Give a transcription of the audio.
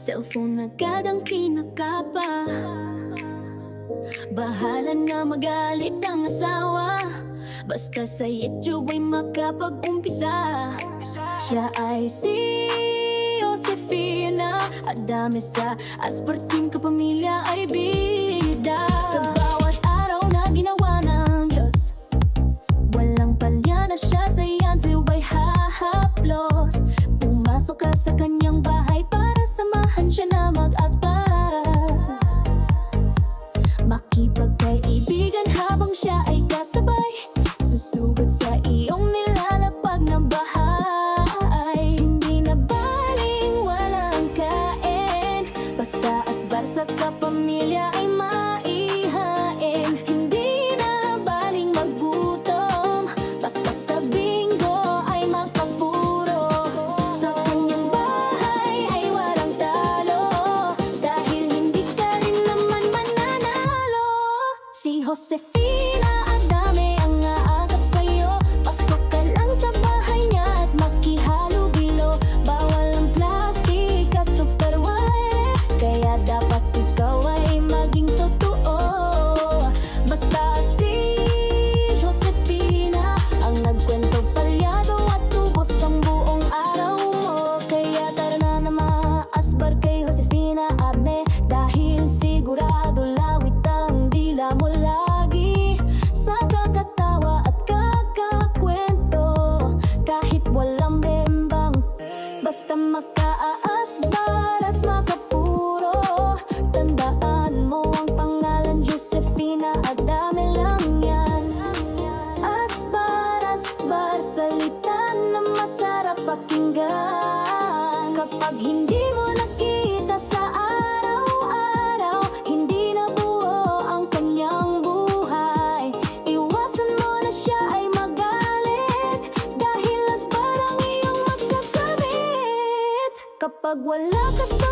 Cellphone agad ang kinakapa. Bahala nga magalit ang asawa, basta sa YouTube ay makapag-umpisa. Siya ay si Josefina Adame, sa asparting kapamilya ay bida. Sa bawat araw na ginawa ng Diyos, walang palya na siya sa iyanto ay hahaplos. Pumasok ka sa kanyang bahay para samahan siya na mag-aspar, makipagkaibigan habang siya ay kasabay, susugod sa iyong nilalapag na bahay. Hindi na baling walang kain, basta asbar sa kapamilya ay maihain. Hindi na baling magutom, basta sa bingo ay makapuro. Sa kanyang bahay ay walang talo, dahil hindi ka rin naman mananalo. Si Josefina Adame ang aagap sa'yo, pasok ka lang sa bahay niya at makihalubilo. Bawal ang plastic at tupperware, kaya dapat ikaw ay maging totoo. Basta si Josefina ang nagkwento, palyado at tubos ang buong araw mo. Kaya tara na na maasbar kay Josefina Adame, dahil sigurado lawit ang dila mo lagi sa kakatawa at kakakwento. Kahit walang bembang, basta makaaasbar at makapuro. Tandaan mo ang pangalan, Josefina Adame lang yan. Asbar, asbar, salita na masarap pakinggan. Kapag hindi mo nakita sa araw-araw, hindi na buo ang kanyang buhay. Iwasan mo na siya ay magalit, dahil asbar ang iyong magkakamit. Kapag wala ka sa